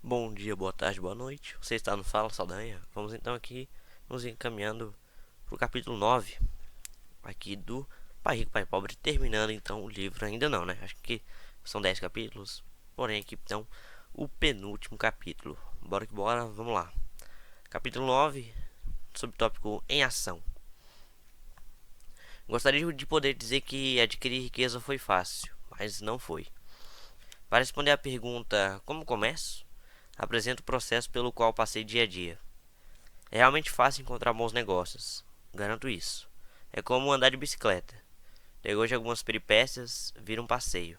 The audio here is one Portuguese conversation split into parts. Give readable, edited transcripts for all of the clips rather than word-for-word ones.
Bom dia, boa tarde, boa noite. Você está no Fala Saldanha? Vamos então aqui nos encaminhando para o capítulo 9 aqui do Pai Rico, Pai Pobre, terminando então o livro. Ainda não, né? Acho que são 10 capítulos, porém aqui então o penúltimo capítulo. Bora que bora, vamos lá. Capítulo 9, subtópico em ação. Gostaria de poder dizer que adquirir riqueza foi fácil, mas não foi. Para responder à pergunta como começo, apresento o processo pelo qual passei dia a dia. É realmente fácil encontrar bons negócios, garanto isso. É como andar de bicicleta. Depois de algumas peripécias, vira um passeio.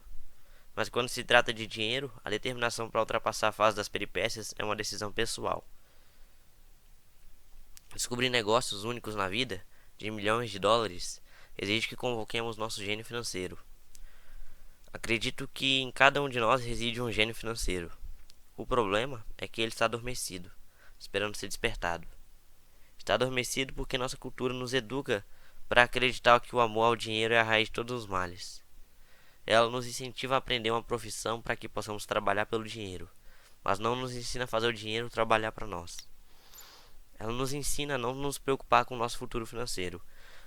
Mas quando se trata de dinheiro, a determinação para ultrapassar a fase das peripécias é uma decisão pessoal. Descobrir negócios únicos na vida, de milhões de dólares, exige que convoquemos nosso gênio financeiro. Acredito que em cada um de nós reside um gênio financeiro. O problema é que ele está adormecido, esperando ser despertado. Está adormecido porque nossa cultura nos educa para acreditar que o amor ao dinheiro é a raiz de todos os males. Ela nos incentiva a aprender uma profissão para que possamos trabalhar pelo dinheiro, mas não nos ensina a fazer o dinheiro trabalhar para nós. Ela nos ensina a não nos preocupar com o nosso futuro financeiro,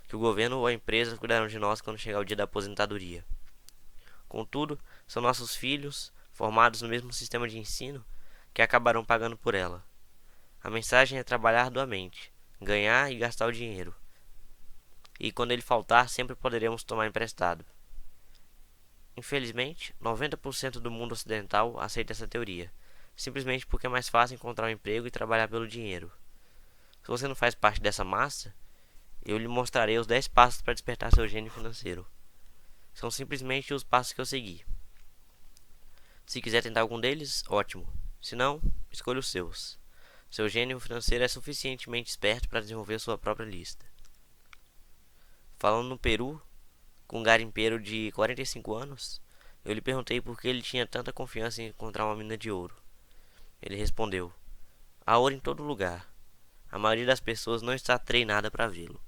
que o governo ou a empresa cuidarão de nós quando chegar o dia da aposentadoria. Contudo, são nossos filhos, formados no mesmo sistema de ensino, que acabarão pagando por ela. A mensagem é trabalhar arduamente, ganhar e gastar o dinheiro. E quando ele faltar, sempre poderemos tomar emprestado. Infelizmente, 90% do mundo ocidental aceita essa teoria, simplesmente porque é mais fácil encontrar um emprego e trabalhar pelo dinheiro. Se você não faz parte dessa massa, eu lhe mostrarei os 10 passos para despertar seu gênio financeiro. São simplesmente os passos que eu segui. Se quiser tentar algum deles, ótimo. Se não, escolha os seus. Seu gênio financeiro é suficientemente esperto para desenvolver sua própria lista. Falando no Peru, com um garimpeiro de 45 anos, eu lhe perguntei por que ele tinha tanta confiança em encontrar uma mina de ouro. Ele respondeu: há ouro em todo lugar. A maioria das pessoas não está treinada para vê-lo.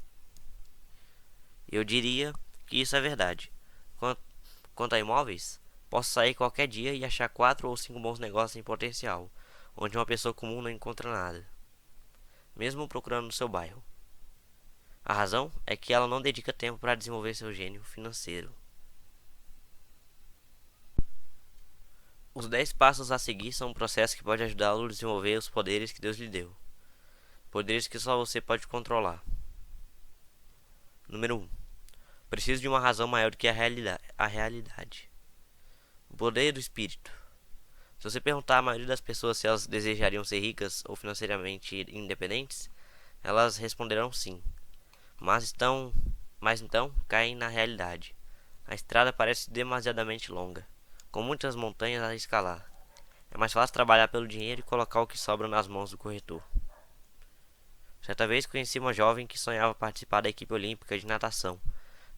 Eu diria que isso é verdade. Quanto a imóveis, posso sair qualquer dia e achar 4 ou 5 bons negócios em potencial, onde uma pessoa comum não encontra nada, mesmo procurando no seu bairro. A razão é que ela não dedica tempo para desenvolver seu gênio financeiro. Os 10 passos a seguir são um processo que pode ajudá-lo a desenvolver os poderes que Deus lhe deu. Poderes que só você pode controlar. Número 1. Preciso de uma razão maior do que a realidade. O poder do espírito. Se você perguntar à maioria das pessoas se elas desejariam ser ricas ou financeiramente independentes, elas responderão sim. Mas então caem na realidade. A estrada parece demasiadamente longa, com muitas montanhas a escalar. É mais fácil trabalhar pelo dinheiro e colocar o que sobra nas mãos do corretor. Certa vez conheci uma jovem que sonhava participar da equipe olímpica de natação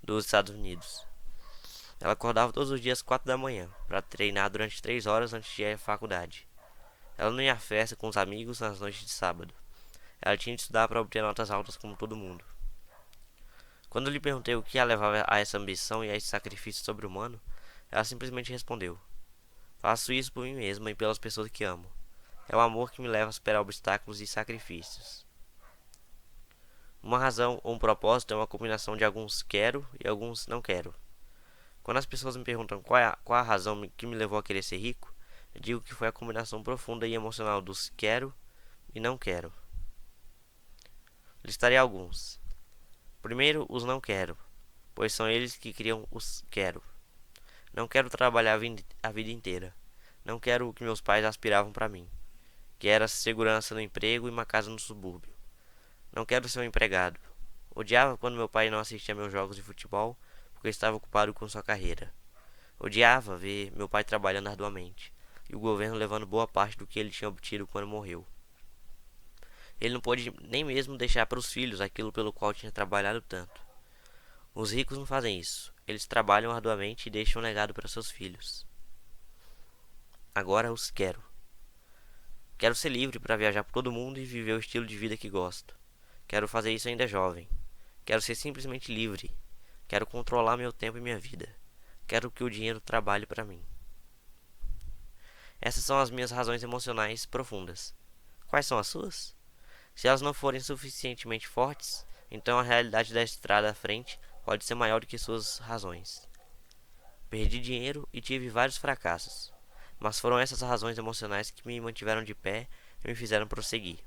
dos Estados Unidos. Ela acordava todos os dias às 4 da manhã para treinar durante 3 horas antes de ir à faculdade. Ela não ia à festa com os amigos nas noites de sábado. Ela tinha de estudar para obter notas altas como todo mundo. Quando lhe perguntei o que a levava a essa ambição e a esse sacrifício sobre-humano, ela simplesmente respondeu: faço isso por mim mesma e pelas pessoas que amo. É o amor que me leva a superar obstáculos e sacrifícios. Uma razão ou um propósito é uma combinação de alguns quero e alguns não quero. Quando as pessoas me perguntam qual a razão que me levou a querer ser rico, eu digo que foi a combinação profunda e emocional dos quero e não quero. Listarei alguns. Primeiro, os não quero, pois são eles que criam os quero. Não quero trabalhar a vida inteira. Não quero o que meus pais aspiravam para mim, que era segurança no emprego e uma casa no subúrbio. Não quero ser um empregado. Odiava quando meu pai não assistia meus jogos de futebol porque estava ocupado com sua carreira. Odiava ver meu pai trabalhando arduamente e o governo levando boa parte do que ele tinha obtido quando morreu. Ele não pôde nem mesmo deixar para os filhos aquilo pelo qual tinha trabalhado tanto. Os ricos não fazem isso. Eles trabalham arduamente e deixam um legado para seus filhos. Agora os quero. Quero ser livre para viajar por todo mundo e viver o estilo de vida que gosto. Quero fazer isso ainda jovem. Quero ser simplesmente livre. Quero controlar meu tempo e minha vida. Quero que o dinheiro trabalhe para mim. Essas são as minhas razões emocionais profundas. Quais são as suas? Se elas não forem suficientemente fortes, então a realidade da estrada à frente pode ser maior do que suas razões. Perdi dinheiro e tive vários fracassos, mas foram essas razões emocionais que me mantiveram de pé e me fizeram prosseguir.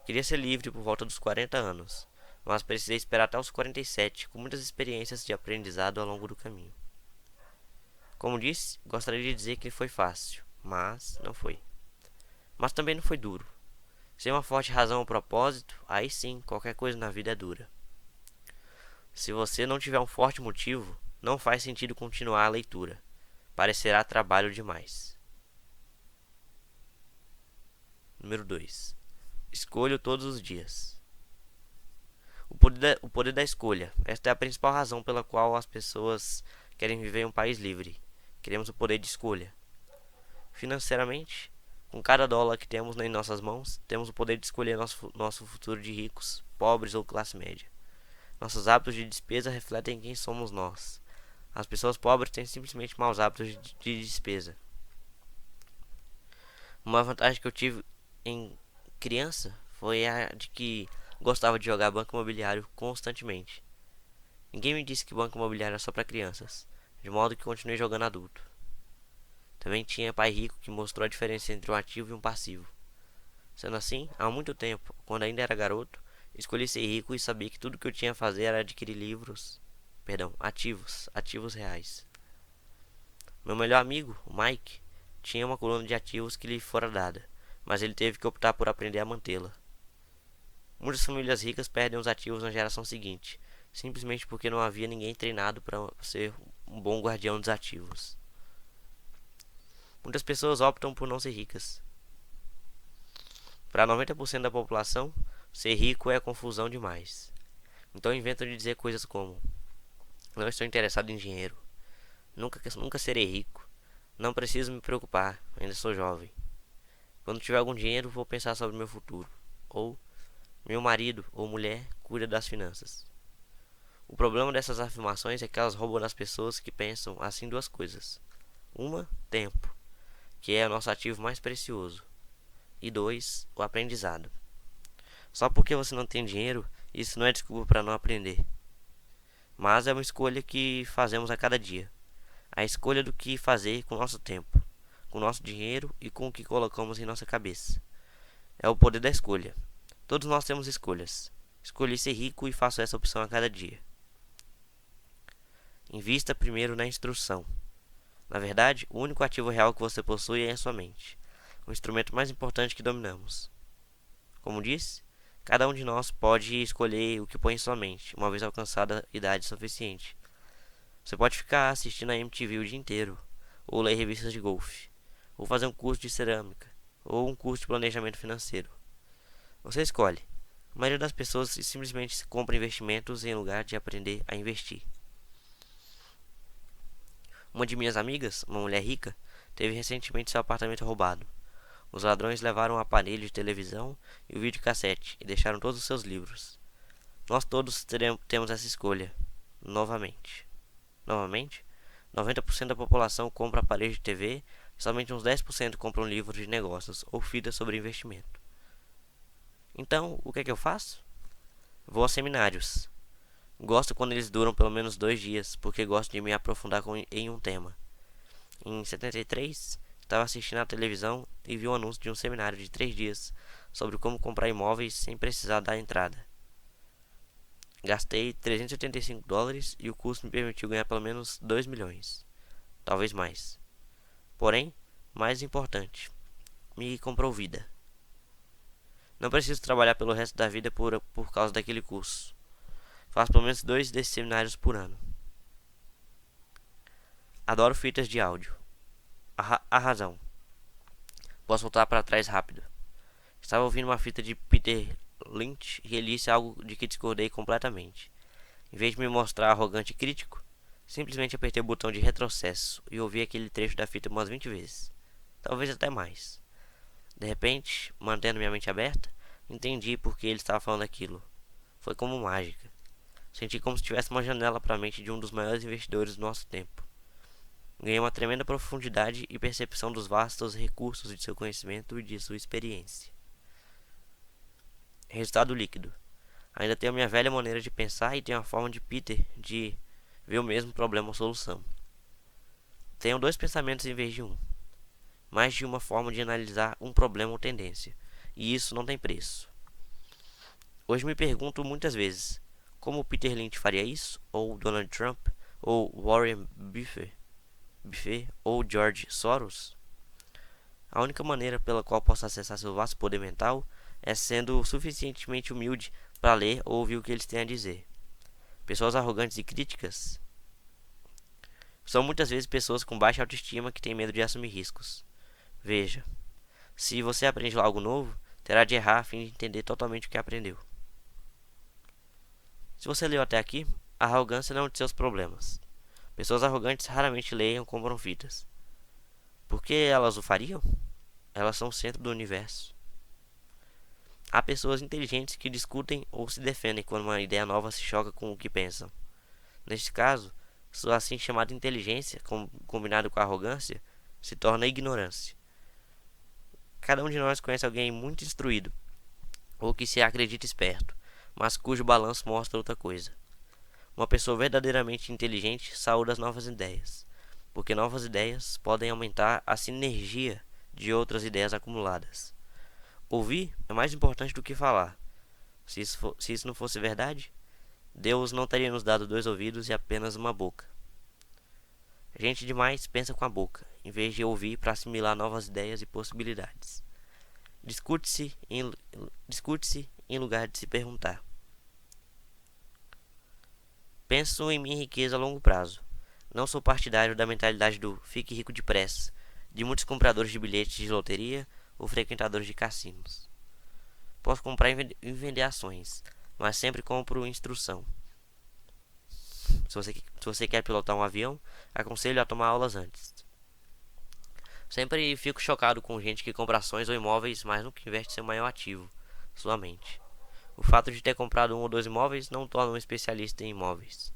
Queria ser livre por volta dos 40 anos, mas precisei esperar até os 47, com muitas experiências de aprendizado ao longo do caminho. Como disse, gostaria de dizer que foi fácil, mas não foi. Mas também não foi duro. Sem uma forte razão ou propósito, aí sim, qualquer coisa na vida é dura. Se você não tiver um forte motivo, não faz sentido continuar a leitura. Parecerá trabalho demais. Número 2. Escolho todos os dias. O poder da escolha. Esta é a principal razão pela qual as pessoas querem viver em um país livre. Queremos o poder de escolha. Financeiramente, com cada dólar que temos em nossas mãos, temos o poder de escolher nosso futuro de ricos, pobres ou classe média. Nossos hábitos de despesa refletem quem somos nós. As pessoas pobres têm simplesmente maus hábitos de despesa. Uma vantagem que eu tive em criança foi a de que gostava de jogar banco imobiliário constantemente. Ninguém me disse que banco imobiliário é só para crianças, de modo que continuei jogando adulto. Também tinha pai rico que mostrou a diferença entre um ativo e um passivo. Sendo assim, há muito tempo, quando ainda era garoto, escolhi ser rico e sabia que tudo que eu tinha a fazer era adquirir ativos reais. Meu melhor amigo, o Mike, tinha uma coluna de ativos que lhe fora dada, mas ele teve que optar por aprender a mantê-la. Muitas famílias ricas perdem os ativos na geração seguinte, simplesmente porque não havia ninguém treinado para ser um bom guardião dos ativos. Muitas pessoas optam por não ser ricas. Para 90% da população, ser rico é confusão demais. Então inventam de dizer coisas como: não estou interessado em dinheiro, nunca serei rico, não preciso me preocupar, ainda sou jovem. Quando tiver algum dinheiro, vou pensar sobre meu futuro. Ou, meu marido ou mulher cuida das finanças. O problema dessas afirmações é que elas roubam das pessoas que pensam assim duas coisas. Uma, tempo, que é o nosso ativo mais precioso. E dois, o aprendizado. Só porque você não tem dinheiro, isso não é desculpa para não aprender. Mas é uma escolha que fazemos a cada dia. A escolha do que fazer com o nosso tempo, com o nosso dinheiro e com o que colocamos em nossa cabeça. É o poder da escolha. Todos nós temos escolhas. Escolhi ser rico e faço essa opção a cada dia. Invista primeiro na instrução. Na verdade, o único ativo real que você possui é a sua mente, o instrumento mais importante que dominamos. Como disse, cada um de nós pode escolher o que põe em sua mente, uma vez alcançada a idade suficiente. Você pode ficar assistindo a MTV o dia inteiro, ou ler revistas de golfe, ou fazer um curso de cerâmica, ou um curso de planejamento financeiro. Você escolhe. A maioria das pessoas simplesmente compra investimentos em lugar de aprender a investir. Uma de minhas amigas, uma mulher rica, teve recentemente seu apartamento roubado. Os ladrões levaram um aparelho de televisão e o videocassete e deixaram todos os seus livros. Nós todos temos essa escolha. Novamente. 90% da população compra aparelho de TV e somente uns 10% compram livros de negócios ou fitas sobre investimento. Então, o que é que eu faço? Vou a seminários. Gosto quando eles duram pelo menos 2 dias, porque gosto de me aprofundar em um tema. Em 73, estava assistindo à televisão e vi um anúncio de um seminário de 3 dias sobre como comprar imóveis sem precisar dar entrada. Gastei $385 e o curso me permitiu ganhar pelo menos 2 milhões, talvez mais. Porém, mais importante, me comprou vida. Não preciso trabalhar pelo resto da vida por causa daquele curso. Faço pelo menos 2 desses seminários por ano. Adoro fitas de áudio. A razão. Posso voltar para trás rápido. Estava ouvindo uma fita de Peter Lynch e ele disse algo de que discordei completamente. Em vez de me mostrar arrogante e crítico, simplesmente apertei o botão de retrocesso e ouvi aquele trecho da fita umas 20 vezes. Talvez até mais. De repente, mantendo minha mente aberta, entendi por que ele estava falando aquilo. Foi como mágica. Senti como se tivesse uma janela para a mente de um dos maiores investidores do nosso tempo. Ganhei uma tremenda profundidade e percepção dos vastos recursos de seu conhecimento e de sua experiência. Resultado líquido. Ainda tenho a minha velha maneira de pensar e tenho a forma de Peter de ver o mesmo problema ou solução. Tenho dois pensamentos em vez de um. Mais de uma forma de analisar um problema ou tendência. E isso não tem preço. Hoje me pergunto muitas vezes, como Peter Lynch faria isso? Ou Donald Trump? Ou Warren Buffett? Ou George Soros? A única maneira pela qual posso acessar seu vasto poder mental é sendo suficientemente humilde para ler ou ouvir o que eles têm a dizer. Pessoas arrogantes e críticas são muitas vezes pessoas com baixa autoestima que têm medo de assumir riscos. Veja, se você aprende algo novo, terá de errar a fim de entender totalmente o que aprendeu. Se você leu até aqui, a arrogância não é um de seus problemas. Pessoas arrogantes raramente leem ou compram fitas. Por que elas o fariam? Elas são o centro do universo. Há pessoas inteligentes que discutem ou se defendem quando uma ideia nova se choca com o que pensam. Neste caso, sua assim chamada inteligência, combinada com a arrogância, se torna ignorância. Cada um de nós conhece alguém muito instruído, ou que se acredita esperto, mas cujo balanço mostra outra coisa. Uma pessoa verdadeiramente inteligente saúda as novas ideias, porque novas ideias podem aumentar a sinergia de outras ideias acumuladas. Ouvir é mais importante do que falar. Se isso não fosse verdade, Deus não teria nos dado dois ouvidos e apenas uma boca. Gente demais pensa com a boca, em vez de ouvir para assimilar novas ideias e possibilidades. Discute-se em lugar de se perguntar. Penso em minha riqueza a longo prazo. Não sou partidário da mentalidade do fique rico depressa, de muitos compradores de bilhetes de loteria ou frequentadores de cassinos. Posso comprar e vender ações, mas sempre compro instrução. Se você quer pilotar um avião, aconselho a tomar aulas antes. Sempre fico chocado com gente que compra ações ou imóveis, mas nunca investe em seu maior ativo, sua mente. O fato de ter comprado um ou dois imóveis não o torna um especialista em imóveis.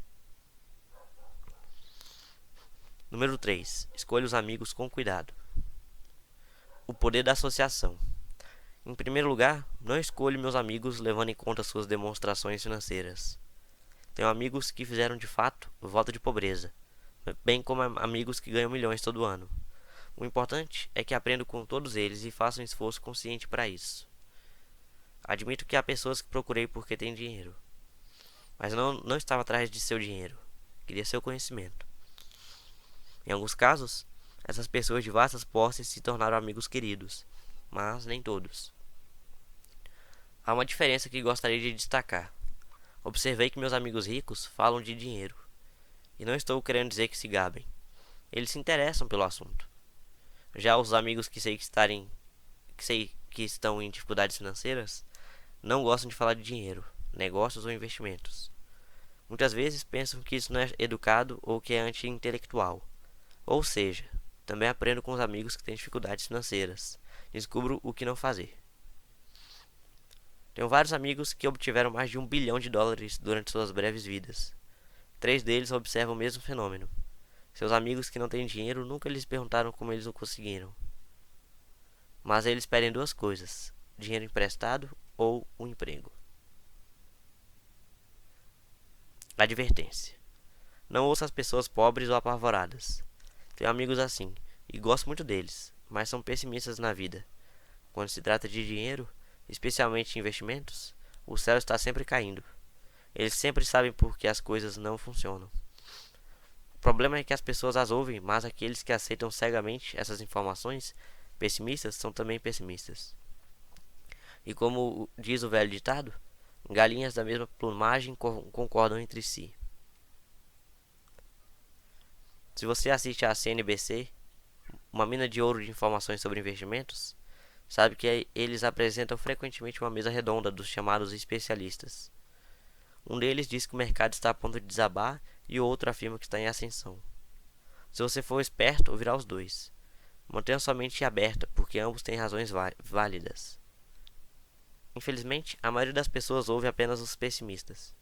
Número 3. Escolha os amigos com cuidado. O poder da associação. Em primeiro lugar, não escolho meus amigos levando em conta suas demonstrações financeiras. Tenho amigos que fizeram de fato voto de pobreza, bem como amigos que ganham milhões todo ano. O importante é que aprendo com todos eles e faço um esforço consciente para isso. Admito que há pessoas que procurei porque têm dinheiro, mas não estava atrás de seu dinheiro, queria seu conhecimento. Em alguns casos, essas pessoas de vastas posses se tornaram amigos queridos, mas nem todos. Há uma diferença que gostaria de destacar. Observei que meus amigos ricos falam de dinheiro, e não estou querendo dizer que se gabem. Eles se interessam pelo assunto. Já os amigos que sei que estão em dificuldades financeiras não gostam de falar de dinheiro, negócios ou investimentos. Muitas vezes pensam que isso não é educado ou que é anti-intelectual. Ou seja, também aprendo com os amigos que têm dificuldades financeiras. Descubro o que não fazer. Tenho vários amigos que obtiveram mais de $1 bilhão durante suas breves vidas. 3 deles observam o mesmo fenômeno. Seus amigos que não têm dinheiro nunca lhes perguntaram como eles o conseguiram. Mas eles pedem duas coisas: dinheiro emprestado ou um emprego. Advertência: não ouça as pessoas pobres ou apavoradas. Tenho amigos assim, e gosto muito deles, mas são pessimistas na vida. Quando se trata de dinheiro, especialmente em investimentos, o céu está sempre caindo. Eles sempre sabem por que as coisas não funcionam. O problema é que as pessoas as ouvem, mas aqueles que aceitam cegamente essas informações pessimistas são também pessimistas. E como diz o velho ditado, galinhas da mesma plumagem concordam entre si. Se você assiste à CNBC, uma mina de ouro de informações sobre investimentos, sabe que eles apresentam frequentemente uma mesa redonda dos chamados especialistas. Um deles diz que o mercado está a ponto de desabar e o outro afirma que está em ascensão. Se você for esperto, ouvirá os dois. Mantenha sua mente aberta, porque ambos têm razões válidas. Infelizmente, a maioria das pessoas ouve apenas os pessimistas.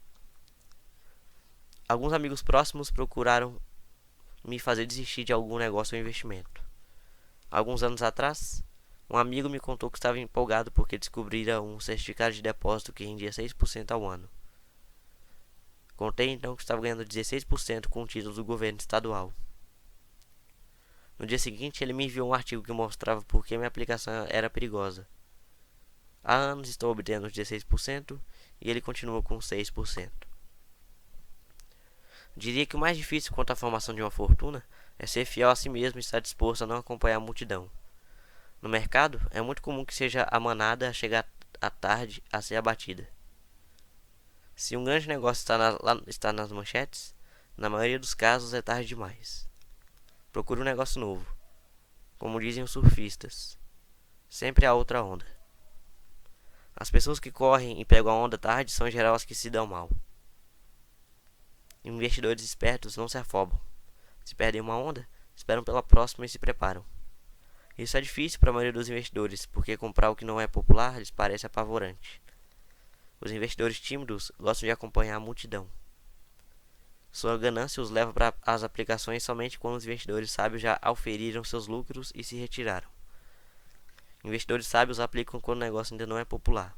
Alguns amigos próximos procuraram me fazer desistir de algum negócio ou investimento. Alguns anos atrás, um amigo me contou que estava empolgado porque descobrira um certificado de depósito que rendia 6% ao ano. Contei então que estava ganhando 16% com o título do governo estadual. No dia seguinte, ele me enviou um artigo que mostrava por que minha aplicação era perigosa. Há anos estou obtendo 16% e ele continua com 6%. Diria que o mais difícil quanto à formação de uma fortuna é ser fiel a si mesmo e estar disposto a não acompanhar a multidão. No mercado, é muito comum que seja a manada a chegar à tarde a ser abatida. Se um grande negócio está nas manchetes, na maioria dos casos é tarde demais. Procure um negócio novo. Como dizem os surfistas, sempre há outra onda. As pessoas que correm e pegam a onda tarde são em geral as que se dão mal. Investidores espertos não se afobam. Se perdem uma onda, esperam pela próxima e se preparam. Isso é difícil para a maioria dos investidores, porque comprar o que não é popular lhes parece apavorante. Os investidores tímidos gostam de acompanhar a multidão. Sua ganância os leva para as aplicações somente quando os investidores sábios já auferiram seus lucros e se retiraram. Investidores sábios aplicam quando o negócio ainda não é popular.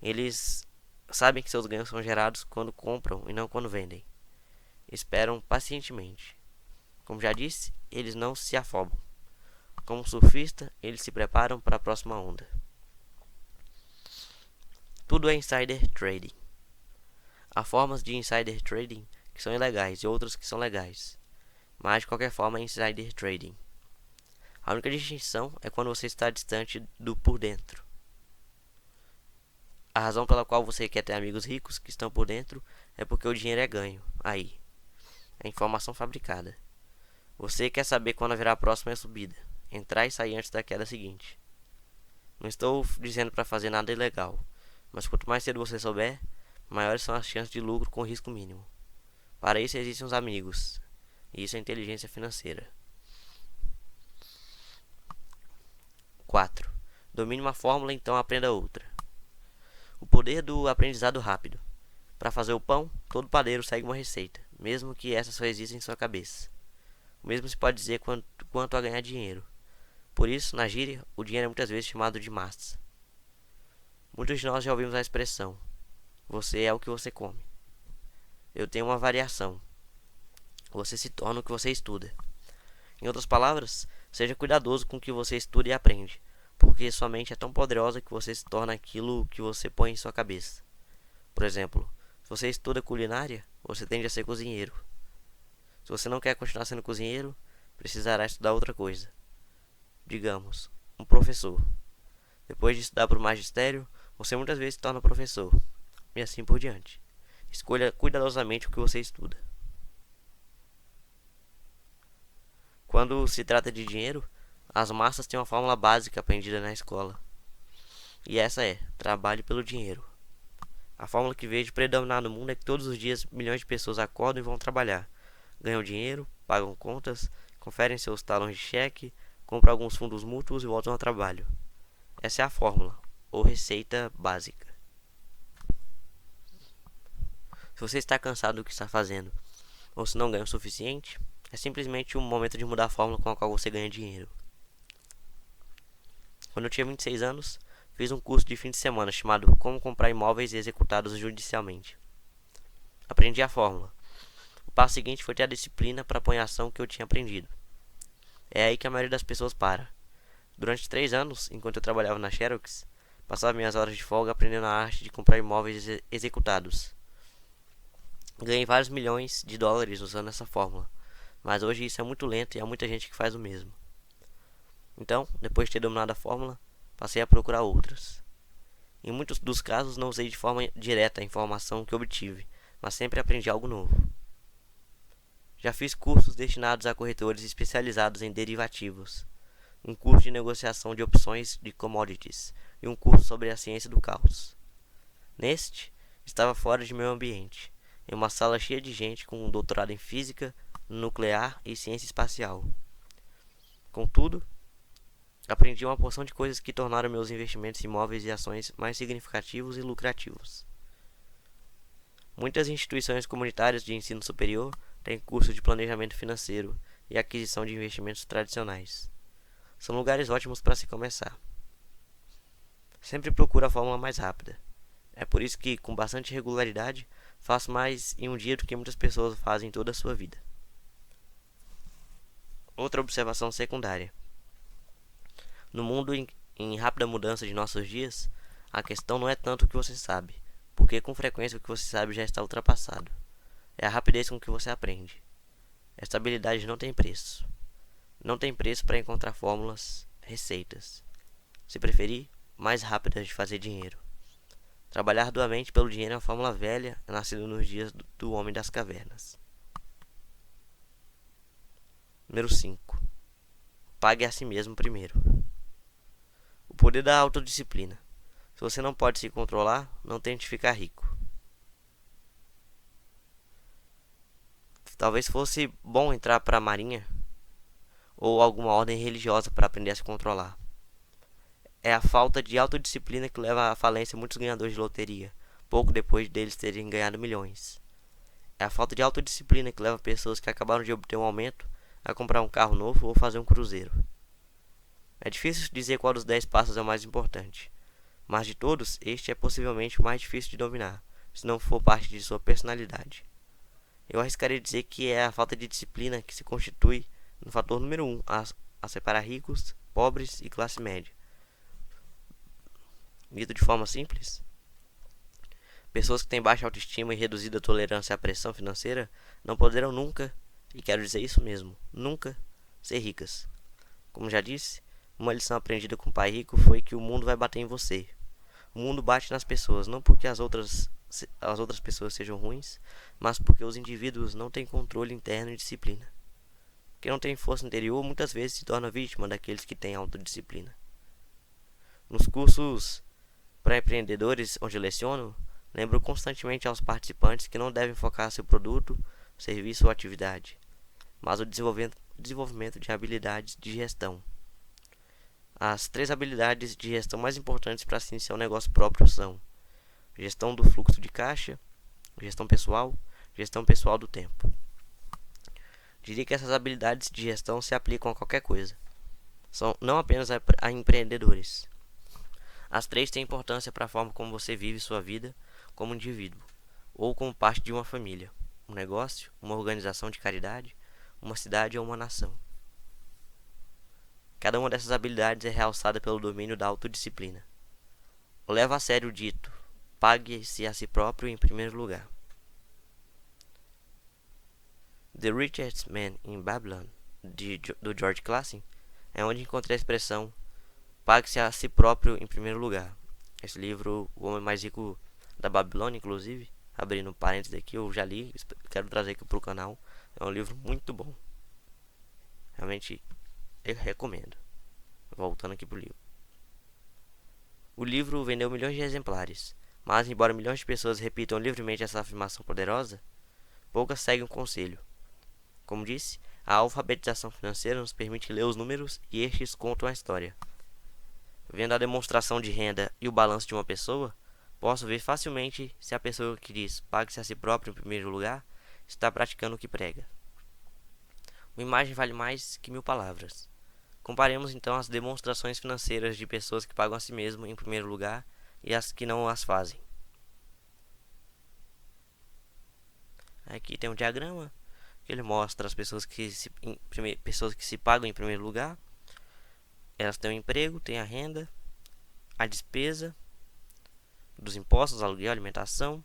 Eles sabem que seus ganhos são gerados quando compram e não quando vendem. Esperam pacientemente. Como já disse, eles não se afobam. Como surfista, eles se preparam para a próxima onda. Tudo é insider trading. Há formas de insider trading que são ilegais e outras que são legais, mas de qualquer forma é insider trading. A única distinção é quando você está distante do por dentro. A razão pela qual você quer ter amigos ricos que estão por dentro é porque o dinheiro é ganho. Aí, é informação fabricada. Você quer saber quando haverá a próxima subida, entrar e sair antes da queda seguinte. Não estou dizendo para fazer nada ilegal, mas quanto mais cedo você souber, maiores são as chances de lucro com risco mínimo. Para isso existem os amigos, e isso é inteligência financeira. 4. Domine uma fórmula, então aprenda outra. O poder do aprendizado rápido. Para fazer o pão, todo padeiro segue uma receita, mesmo que essa só exista em sua cabeça. O mesmo se pode dizer quanto a ganhar dinheiro. Por isso, na gíria, o dinheiro é muitas vezes chamado de massa. Muitos de nós já ouvimos a expressão: você é o que você come. Eu tenho uma variação: você se torna o que você estuda. Em outras palavras, seja cuidadoso com o que você estuda e aprende, porque sua mente é tão poderosa que você se torna aquilo que você põe em sua cabeça. Por exemplo, se você estuda culinária, você tende a ser cozinheiro. Se você não quer continuar sendo cozinheiro, precisará estudar outra coisa. Digamos, um professor. Depois de estudar para o magistério, você muitas vezes se torna professor, e assim por diante. Escolha cuidadosamente o que você estuda. Quando se trata de dinheiro, as massas têm uma fórmula básica aprendida na escola. E essa é: trabalhe pelo dinheiro. A fórmula que vejo predominar no mundo é que todos os dias milhões de pessoas acordam e vão trabalhar. Ganham dinheiro, pagam contas, conferem seus talões de cheque, compram alguns fundos mútuos e voltam ao trabalho. Essa é a fórmula, ou receita básica. Se você está cansado do que está fazendo, ou se não ganha o suficiente, é simplesmente um momento de mudar a fórmula com a qual você ganha dinheiro. Quando eu tinha 26 anos, fiz um curso de fim de semana chamado Como Comprar Imóveis Executados Judicialmente. Aprendi a fórmula. O passo seguinte foi ter a disciplina para pôr em ação o que eu tinha aprendido. É aí que a maioria das pessoas para. Durante 3 anos, enquanto eu trabalhava na Xerox, passava minhas horas de folga aprendendo a arte de comprar imóveis executados. Ganhei vários milhões de dólares usando essa fórmula, mas hoje isso é muito lento e há muita gente que faz o mesmo. Então, depois de ter dominado a fórmula, passei a procurar outras. Em muitos dos casos não usei de forma direta a informação que obtive, mas sempre aprendi algo novo. Já fiz cursos destinados a corretores especializados em derivativos, um curso de negociação de opções de commodities e um curso sobre a ciência do caos. Neste, estava fora de meu ambiente, em uma sala cheia de gente com um doutorado em física, nuclear e ciência espacial. Contudo, aprendi uma porção de coisas que tornaram meus investimentos em imóveis e ações mais significativos e lucrativos. Muitas instituições comunitárias de ensino superior tem curso de planejamento financeiro e aquisição de investimentos tradicionais. São lugares ótimos para se começar. Sempre procuro a fórmula mais rápida. É por isso que, com bastante regularidade, faço mais em um dia do que muitas pessoas fazem toda a sua vida. Outra observação secundária. No mundo em rápida mudança de nossos dias, a questão não é tanto o que você sabe, porque com frequência o que você sabe já está ultrapassado. É a rapidez com que você aprende. Esta habilidade não tem preço. Não tem preço para encontrar fórmulas, receitas. Se preferir, mais rápidas de fazer dinheiro. Trabalhar arduamente pelo dinheiro é uma fórmula velha, nascida nos dias do homem das cavernas. Número 5. Pague a si mesmo primeiro. O poder da autodisciplina. Se você não pode se controlar, não tente ficar rico. Talvez fosse bom entrar para a marinha ou alguma ordem religiosa para aprender a se controlar. É a falta de autodisciplina que leva à falência muitos ganhadores de loteria, pouco depois deles terem ganhado milhões. É a falta de autodisciplina que leva pessoas que acabaram de obter um aumento a comprar um carro novo ou fazer um cruzeiro. É difícil dizer qual dos 10 passos é o mais importante, mas de todos, este é possivelmente o mais difícil de dominar, se não for parte de sua personalidade. Eu arriscaria dizer que é a falta de disciplina que se constitui no fator número 1 a separar ricos, pobres e classe média. Dito de forma simples, pessoas que têm baixa autoestima e reduzida tolerância à pressão financeira não poderão nunca, e quero dizer isso mesmo, nunca, ser ricas. Como já disse, uma lição aprendida com o pai rico foi que o mundo vai bater em você. O mundo bate nas pessoas, não porque as outras pessoas sejam ruins, mas porque os indivíduos não têm controle interno e disciplina. Quem não tem força interior muitas vezes se torna vítima daqueles que têm autodisciplina. Nos cursos para empreendedores onde leciono, lembro constantemente aos participantes que não devem focar seu produto, serviço ou atividade, mas o desenvolvimento de habilidades de gestão. As 3 habilidades de gestão mais importantes para se iniciar um negócio próprio são gestão do fluxo de caixa, gestão pessoal do tempo. Diria que essas habilidades de gestão se aplicam a qualquer coisa, são não apenas a empreendedores. As 3 têm importância para a forma como você vive sua vida como indivíduo, ou como parte de uma família, um negócio, uma organização de caridade, uma cidade ou uma nação. Cada uma dessas habilidades é realçada pelo domínio da autodisciplina. Leva a sério o dito: pague-se a si próprio em primeiro lugar. The Richest Man in Babylon, do George Clason, é onde encontrei a expressão pague-se a si próprio em primeiro lugar. Esse livro, O Homem Mais Rico da Babilônia, inclusive, abrindo parênteses aqui, eu já li, quero trazer aqui para o canal. É um livro muito bom. Realmente, eu recomendo. Voltando aqui para o livro. O livro vendeu milhões de exemplares, mas embora milhões de pessoas repitam livremente essa afirmação poderosa, poucas seguem o conselho. Como disse, a alfabetização financeira nos permite ler os números e estes contam a história. Vendo a demonstração de renda e o balanço de uma pessoa, posso ver facilmente se a pessoa que diz pague-se a si próprio em primeiro lugar está praticando o que prega. Uma imagem vale mais que 1000 palavras. Comparemos então as demonstrações financeiras de pessoas que pagam a si mesmo em primeiro lugar e as que não as fazem. Aqui tem um diagrama que ele mostra as pessoas que se pagam em primeiro lugar. Elas têm um emprego, têm a renda, a despesa dos impostos, aluguel, alimentação.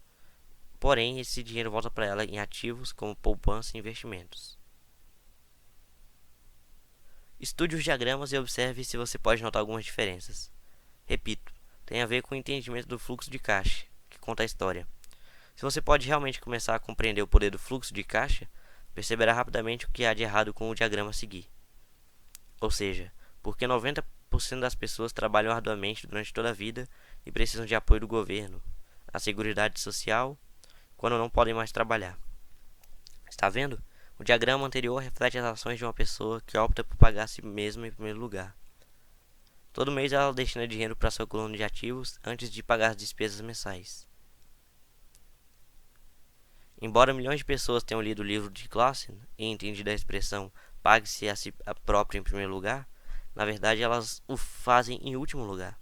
Porém, esse dinheiro volta para ela em ativos como poupança e investimentos. Estude os diagramas e observe se você pode notar algumas diferenças. Repito, tem a ver com o entendimento do fluxo de caixa, que conta a história. Se você pode realmente começar a compreender o poder do fluxo de caixa, perceberá rapidamente o que há de errado com o diagrama a seguir. Ou seja, porque 90% das pessoas trabalham arduamente durante toda a vida e precisam de apoio do governo, da Seguridade Social, quando não podem mais trabalhar. Está vendo? O diagrama anterior reflete as ações de uma pessoa que opta por pagar a si mesma em primeiro lugar. Todo mês ela destina dinheiro para sua coluna de ativos antes de pagar as despesas mensais. Embora milhões de pessoas tenham lido o livro de Clausen e entendido a expressão pague-se a si próprio em primeiro lugar, na verdade elas o fazem em último lugar.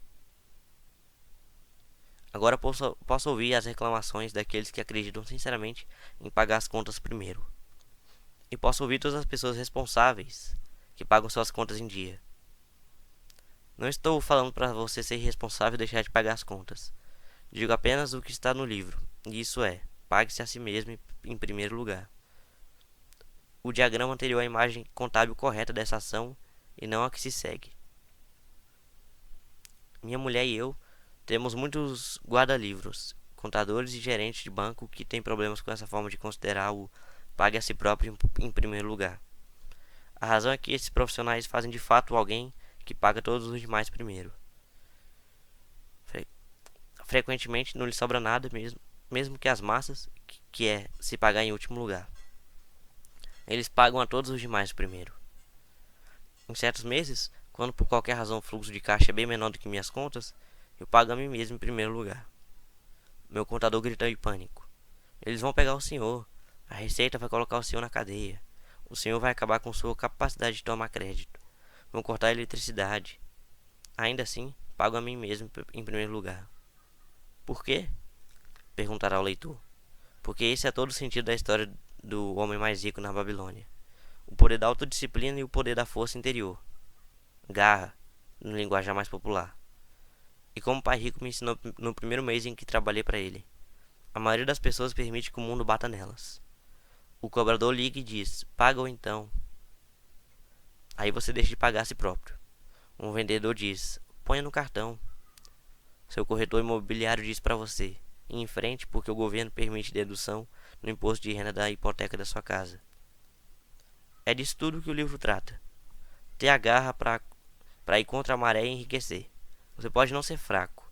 Agora posso ouvir as reclamações daqueles que acreditam sinceramente em pagar as contas primeiro. E posso ouvir todas as pessoas responsáveis que pagam suas contas em dia. Não estou falando para você ser irresponsável e deixar de pagar as contas. Digo apenas o que está no livro, e isso é: pague-se a si mesmo em primeiro lugar. O diagrama anterior é a imagem contábil correta dessa ação e não a que se segue. Minha mulher e eu temos muitos guarda-livros, contadores e gerentes de banco que têm problemas com essa forma de considerar o pague a si próprio em primeiro lugar. A razão é que esses profissionais fazem de fato alguém que paga todos os demais primeiro. Frequentemente não lhe sobra nada mesmo que as massas, que é se pagar em último lugar. Eles pagam a todos os demais primeiro. Em certos meses, quando por qualquer razão o fluxo de caixa é bem menor do que minhas contas, eu pago a mim mesmo em primeiro lugar. Meu contador grita em pânico: eles vão pegar o senhor. A Receita vai colocar o senhor na cadeia. O senhor vai acabar com sua capacidade de tomar crédito. Vão cortar a eletricidade. Ainda assim, pago a mim mesmo em primeiro lugar. Por quê? Perguntará o leitor. Porque esse é todo o sentido da história do homem mais rico na Babilônia. O poder da autodisciplina e o poder da força interior. Garra, no linguajar mais popular. E como o pai rico me ensinou no primeiro mês em que trabalhei para ele. A maioria das pessoas permite que o mundo bata nelas. O cobrador liga e diz: paga ou então. Aí você deixa de pagar a si próprio. Um vendedor diz: ponha no cartão. Seu corretor imobiliário diz para você: ir em frente porque o governo permite dedução no imposto de renda da hipoteca da sua casa. É disso tudo que o livro trata. Ter a garra para ir contra a maré e enriquecer. Você pode não ser fraco,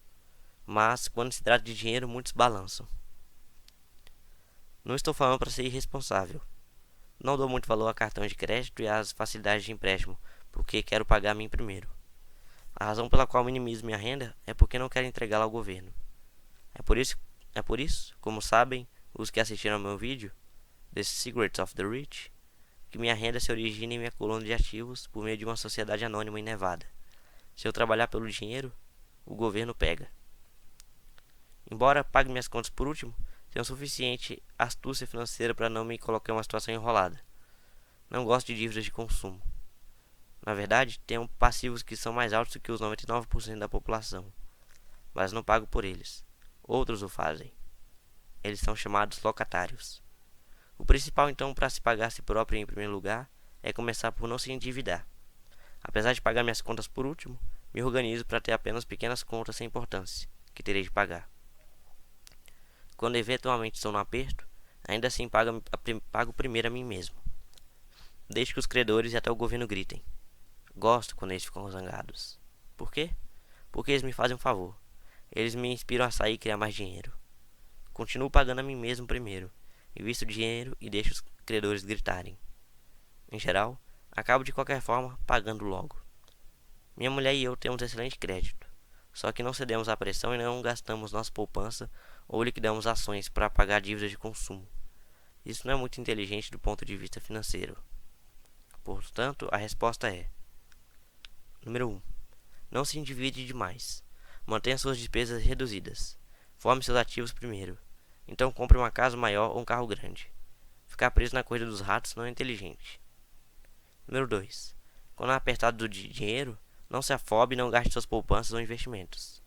mas quando se trata de dinheiro, muitos balançam. Não estou falando para ser irresponsável. Não dou muito valor a cartões de crédito e às facilidades de empréstimo, porque quero pagar a mim primeiro. A razão pela qual minimizo minha renda é porque não quero entregá-la ao governo. É por isso, como sabem os que assistiram ao meu vídeo, The Secrets of the Rich, que minha renda se origina em minha coluna de ativos por meio de uma sociedade anônima em Nevada. Se eu trabalhar pelo dinheiro, o governo pega. Embora pague minhas contas por último, tenho suficiente astúcia financeira para não me colocar em uma situação enrolada. Não gosto de dívidas de consumo. Na verdade, tenho passivos que são mais altos do que os 99% da população, mas não pago por eles. Outros o fazem. Eles são chamados locatários. O principal, então, para se pagar a si próprio em primeiro lugar, é começar por não se endividar. Apesar de pagar minhas contas por último, me organizo para ter apenas pequenas contas sem importância, que terei de pagar. Quando eventualmente estou no aperto, ainda assim pago primeiro a mim mesmo. Deixo que os credores e até o governo gritem. Gosto quando eles ficam zangados. Por quê? Porque eles me fazem um favor. Eles me inspiram a sair e criar mais dinheiro. Continuo pagando a mim mesmo primeiro. Invisto dinheiro e deixo os credores gritarem. Em geral, acabo de qualquer forma pagando logo. Minha mulher e eu temos excelente crédito. Só que não cedemos à pressão e não gastamos nossa poupança ou liquidamos ações para pagar dívidas de consumo. Isso não é muito inteligente do ponto de vista financeiro. Portanto, a resposta é: número 1. Não se endivide demais. Mantenha suas despesas reduzidas. Forme seus ativos primeiro. Então compre uma casa maior ou um carro grande. Ficar preso na corrida dos ratos não é inteligente. Número 2. Quando é apertado de dinheiro, não se afobe e não gaste suas poupanças ou investimentos.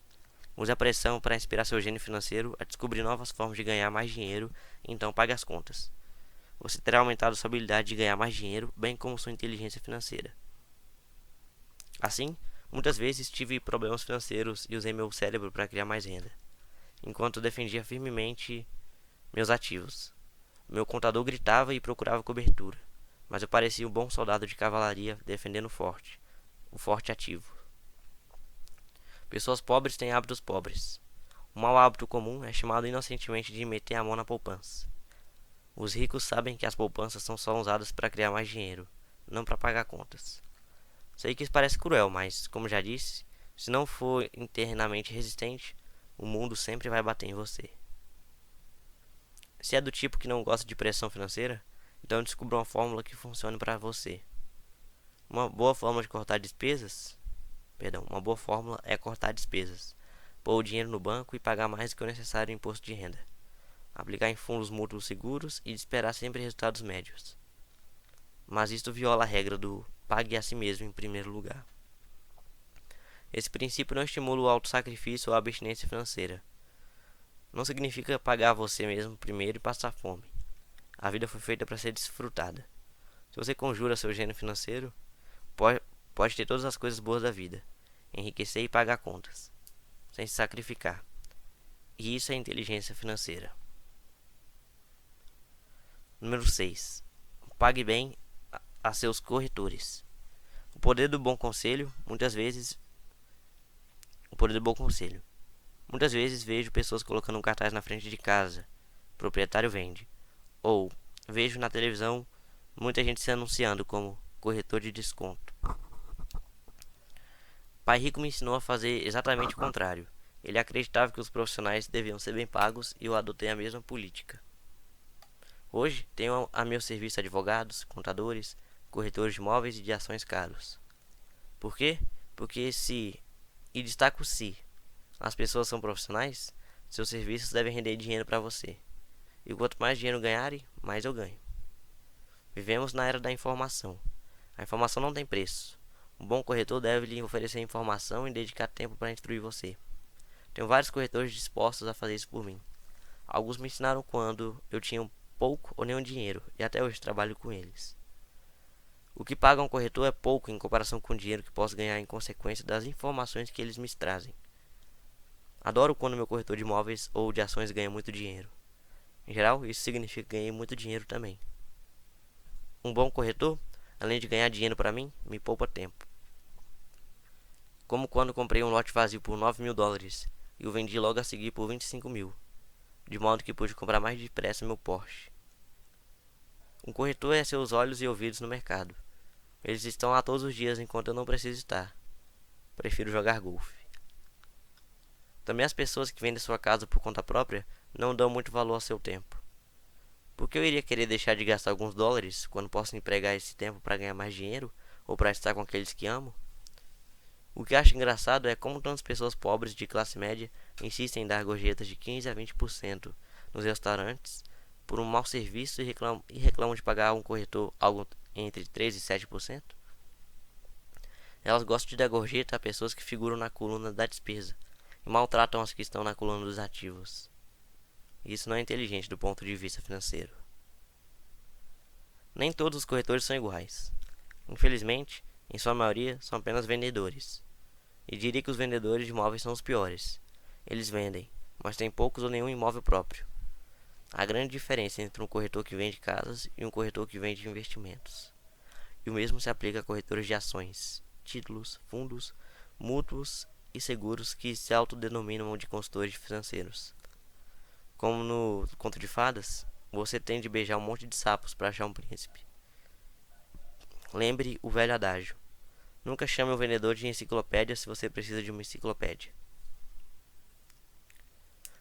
Use a pressão para inspirar seu gênio financeiro a descobrir novas formas de ganhar mais dinheiro e então pague as contas. Você terá aumentado sua habilidade de ganhar mais dinheiro, bem como sua inteligência financeira. Assim, muitas vezes tive problemas financeiros e usei meu cérebro para criar mais renda, enquanto defendia firmemente meus ativos. Meu contador gritava e procurava cobertura, mas eu parecia um bom soldado de cavalaria defendendo o forte ativo. Pessoas pobres têm hábitos pobres. O mau hábito comum é chamado inocentemente de meter a mão na poupança. Os ricos sabem que as poupanças são só usadas para criar mais dinheiro, não para pagar contas. Sei que isso parece cruel, mas, como já disse, se não for internamente resistente, o mundo sempre vai bater em você. Se é do tipo que não gosta de pressão financeira, então descubra uma fórmula que funcione para você. Uma boa forma de cortar despesas, uma boa fórmula é cortar despesas, pôr o dinheiro no banco e pagar mais do que o necessário em imposto de renda, aplicar em fundos mútuos seguros e esperar sempre resultados médios. Mas isto viola a regra do pague a si mesmo em primeiro lugar. Esse princípio não estimula o autossacrifício ou a abstinência financeira. Não significa pagar a você mesmo primeiro e passar fome. A vida foi feita para ser desfrutada. Se você conjura seu gênio financeiro, pode ter todas as coisas boas da vida, enriquecer e pagar contas, sem se sacrificar. E isso é inteligência financeira. Número 6. Pague bem a seus corretores. O poder do bom conselho, muitas vezes. O poder do bom conselho. Muitas vezes vejo pessoas colocando um cartaz na frente de casa: proprietário vende. Ou vejo na televisão muita gente se anunciando como corretor de desconto. Pai Rico me ensinou a fazer exatamente o contrário. Ele acreditava que os profissionais deviam ser bem pagos e eu adotei a mesma política. Hoje tenho a meu serviço advogados, contadores, corretores de imóveis e de ações caros. Por quê? Porque e destaco se, as pessoas são profissionais, seus serviços devem render dinheiro para você. E quanto mais dinheiro ganharem, mais eu ganho. Vivemos na era da informação. A informação não tem preço. Um bom corretor deve lhe oferecer informação e dedicar tempo para instruir você. Tenho vários corretores dispostos a fazer isso por mim. Alguns me ensinaram quando eu tinha pouco ou nenhum dinheiro, e até hoje trabalho com eles. O que paga um corretor é pouco em comparação com o dinheiro que posso ganhar em consequência das informações que eles me trazem. Adoro quando meu corretor de imóveis ou de ações ganha muito dinheiro. Em geral, isso significa que ganhei muito dinheiro também. Um bom corretor, além de ganhar dinheiro para mim, me poupa tempo. Como quando comprei um lote vazio por $9.000 e o vendi logo a seguir por 25 mil, de modo que pude comprar mais depressa meu Porsche. Um corretor é seus olhos e ouvidos no mercado. Eles estão lá todos os dias enquanto eu não preciso estar. Prefiro jogar golfe. Também as pessoas que vendem sua casa por conta própria não dão muito valor ao seu tempo. Por que eu iria querer deixar de gastar alguns dólares quando posso empregar esse tempo para ganhar mais dinheiro ou para estar com aqueles que amo? O que acho engraçado é como tantas pessoas pobres de classe média insistem em dar gorjetas de 15 a 20% nos restaurantes por um mau serviço e reclamam de pagar a um corretor algo entre 3 e 7%. Elas gostam de dar gorjeta a pessoas que figuram na coluna da despesa e maltratam as que estão na coluna dos ativos. Isso não é inteligente do ponto de vista financeiro. Nem todos os corretores são iguais. Infelizmente, em sua maioria, são apenas vendedores. E diria que os vendedores de imóveis são os piores. Eles vendem, mas têm poucos ou nenhum imóvel próprio. Há grande diferença entre um corretor que vende casas e um corretor que vende investimentos. E o mesmo se aplica a corretores de ações, títulos, fundos, mútuos e seguros que se autodenominam de consultores financeiros. Como no Conto de Fadas, você tem de beijar um monte de sapos para achar um príncipe. Lembre o velho adágio: nunca chame o vendedor de enciclopédia se você precisa de uma enciclopédia.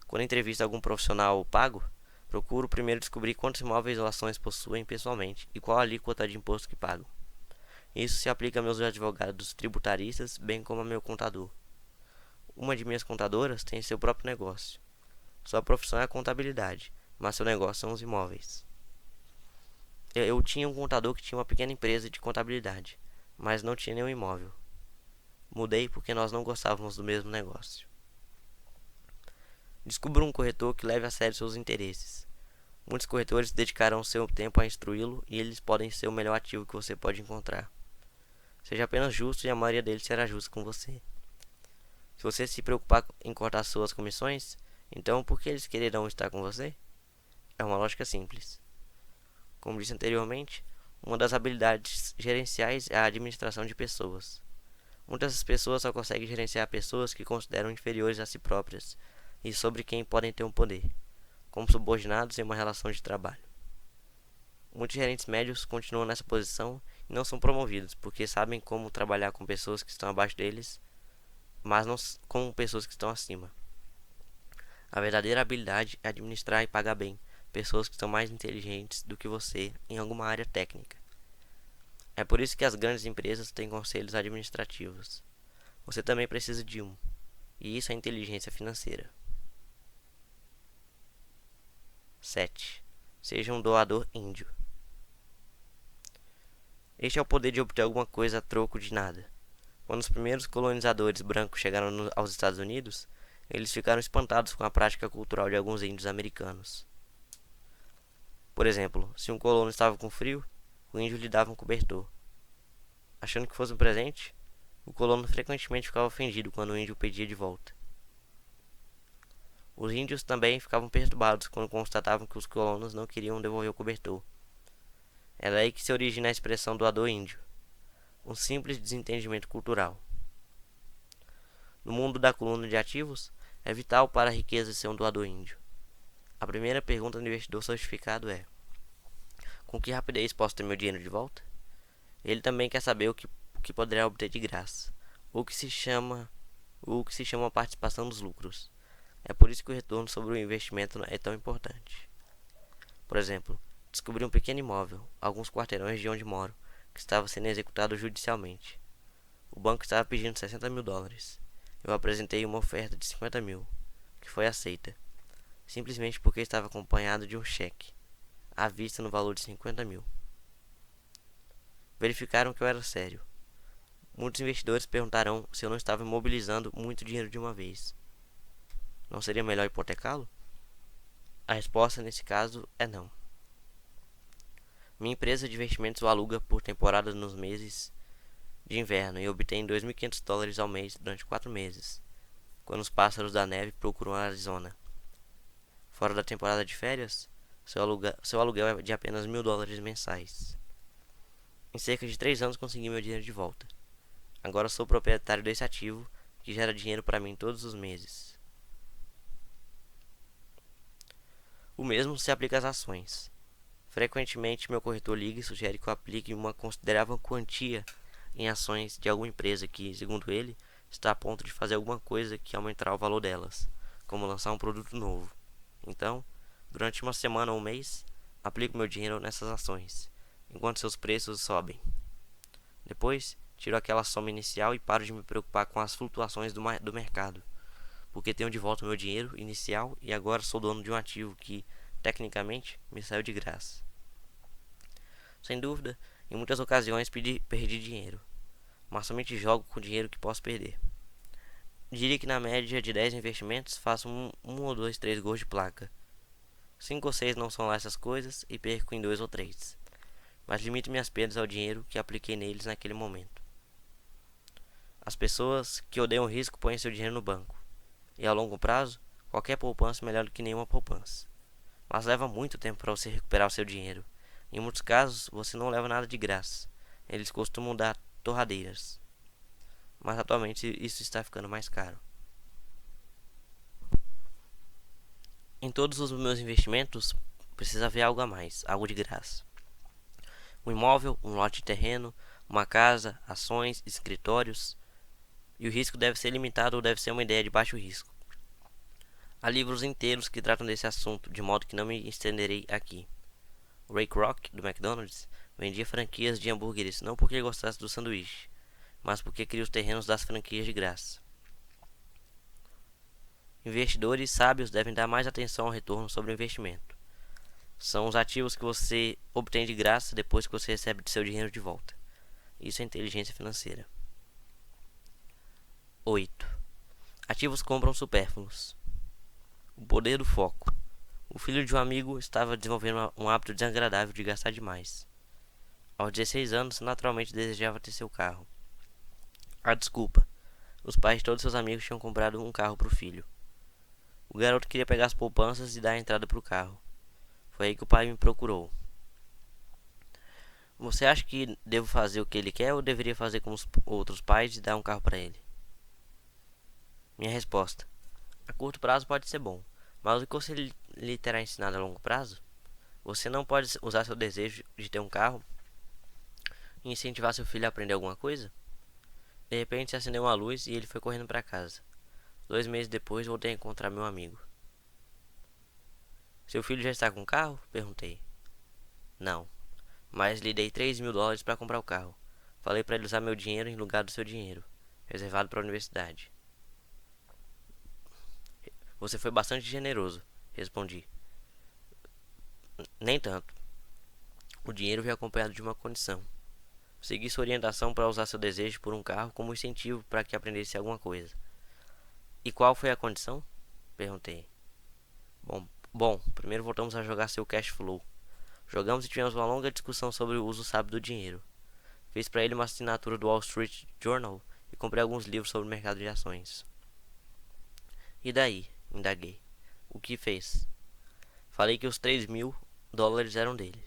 Quando entrevista algum profissional pago, procuro primeiro descobrir quantos imóveis ou ações possuem pessoalmente e qual a alíquota de imposto que pagam. Isso se aplica a meus advogados tributaristas, bem como a meu contador. Uma de minhas contadoras tem seu próprio negócio. Sua profissão é a contabilidade, mas seu negócio são os imóveis. Eu tinha um contador que tinha uma pequena empresa de contabilidade, mas não tinha nenhum imóvel. Mudei porque nós não gostávamos do mesmo negócio. Descubra um corretor que leve a sério seus interesses. Muitos corretores dedicarão seu tempo a instruí-lo e eles podem ser o melhor ativo que você pode encontrar. Seja apenas justo e a maioria deles será justa com você. Se você se preocupar em cortar suas comissões, então por que eles quererão estar com você? É uma lógica simples. Como disse anteriormente, uma das habilidades gerenciais é a administração de pessoas. Muitas pessoas só conseguem gerenciar pessoas que consideram inferiores a si próprias e sobre quem podem ter um poder, como subordinados em uma relação de trabalho. Muitos gerentes médios continuam nessa posição e não são promovidos porque sabem como trabalhar com pessoas que estão abaixo deles, mas não com pessoas que estão acima. A verdadeira habilidade é administrar e pagar bem pessoas que são mais inteligentes do que você em alguma área técnica. É por isso que as grandes empresas têm conselhos administrativos. Você também precisa de um, e isso é inteligência financeira. 7. Seja um doador índio. Este é o poder de obter alguma coisa a troco de nada. Quando os primeiros colonizadores brancos chegaram aos Estados Unidos, eles ficaram espantados com a prática cultural de alguns índios americanos. Por exemplo, se um colono estava com frio, o índio lhe dava um cobertor. Achando que fosse um presente, o colono frequentemente ficava ofendido quando o índio pedia de volta. Os índios também ficavam perturbados quando constatavam que os colonos não queriam devolver o cobertor. É daí que se origina a expressão doador índio, um simples desentendimento cultural. No mundo da coluna de ativos, é vital para a riqueza ser um doador índio. A primeira pergunta do investidor sofisticado é: com que rapidez posso ter meu dinheiro de volta? Ele também quer saber o que poderá obter de graça, o que se chama participação dos lucros. É por isso que o retorno sobre o investimento é tão importante. Por exemplo, descobri um pequeno imóvel, alguns quarteirões de onde moro, que estava sendo executado judicialmente. O banco estava pedindo $60.000. Eu apresentei uma oferta de 50 mil, que foi aceita, simplesmente porque estava acompanhado de um cheque, à vista no valor de 50 mil. Verificaram que eu era sério. Muitos investidores perguntarão se eu não estava imobilizando muito dinheiro de uma vez. Não seria melhor hipotecá-lo? A resposta nesse caso é não. Minha empresa de investimentos o aluga por temporada nos meses de inverno e obtém $2.500 ao mês durante 4 meses, quando os pássaros da neve procuram a Arizona. Fora da temporada de férias, seu aluguel é de apenas $1.000 mensais. Em cerca de 3 anos consegui meu dinheiro de volta. Agora sou proprietário desse ativo que gera dinheiro para mim todos os meses. O mesmo se aplica às ações. Frequentemente meu corretor liga e sugere que eu aplique uma considerável quantia em ações de alguma empresa que, segundo ele, está a ponto de fazer alguma coisa que aumentará o valor delas, como lançar um produto novo. Então, durante uma semana ou um mês, aplico meu dinheiro nessas ações, enquanto seus preços sobem. Depois, tiro aquela soma inicial e paro de me preocupar com as flutuações do mercado, porque tenho de volta meu dinheiro inicial e agora sou dono de um ativo que, tecnicamente, me saiu de graça. Sem dúvida, em muitas ocasiões perdi dinheiro, mas somente jogo com o dinheiro que posso perder. Diria que na média de 10 investimentos faço um ou dois, 3 gols de placa. 5 ou 6 não são lá essas coisas e perco em 2 ou 3. Mas limito minhas perdas ao dinheiro que apliquei neles naquele momento. As pessoas que odeiam o risco põem seu dinheiro no banco. E a longo prazo, qualquer poupança é melhor do que nenhuma poupança. Mas leva muito tempo para você recuperar o seu dinheiro. Em muitos casos, você não leva nada de graça. Eles costumam dar torradeiras. Mas atualmente isso está ficando mais caro. Em todos os meus investimentos, precisa haver algo a mais, algo de graça. Um imóvel, um lote de terreno, uma casa, ações, escritórios. E o risco deve ser limitado ou deve ser uma ideia de baixo risco. Há livros inteiros que tratam desse assunto, de modo que não me estenderei aqui. O Ray Kroc, do McDonald's, vendia franquias de hambúrgueres não porque ele gostasse do sanduíche, mas porque queria os terrenos das franquias de graça. Investidores sábios devem dar mais atenção ao retorno sobre o investimento. São os ativos que você obtém de graça depois que você recebe seu dinheiro de volta. Isso é inteligência financeira. 8. Ativos compram supérfluos. O poder do foco. O filho de um amigo estava desenvolvendo um hábito desagradável de gastar demais. Aos 16 anos, naturalmente desejava ter seu carro. A desculpa: os pais de todos seus amigos tinham comprado um carro para o filho. O garoto queria pegar as poupanças e dar a entrada para o carro. Foi aí que o pai me procurou. Você acha que devo fazer o que ele quer ou deveria fazer como os outros pais e dar um carro para ele? Minha resposta: a curto prazo pode ser bom, mas o que você lhe terá ensinado a longo prazo? Você não pode usar seu desejo de ter um carro e incentivar seu filho a aprender alguma coisa? De repente se acendeu uma luz e ele foi correndo para casa. 2 meses depois voltei a encontrar meu amigo. Seu filho já está com carro? Perguntei. Não, mas lhe dei $3.000 para comprar o carro. Falei para ele usar meu dinheiro em lugar do seu dinheiro, reservado para a universidade. Você foi bastante generoso, respondi. Nem tanto. O dinheiro veio acompanhado de uma condição. Segui sua orientação para usar seu desejo por um carro como incentivo para que aprendesse alguma coisa. E qual foi a condição? Perguntei. Bom, primeiro voltamos a jogar seu cash flow. Jogamos e tivemos uma longa discussão sobre o uso sábio do dinheiro. Fiz para ele uma assinatura do Wall Street Journal e comprei alguns livros sobre o mercado de ações. E daí? Indaguei. O que fez? Falei que os $3.000 eram dele,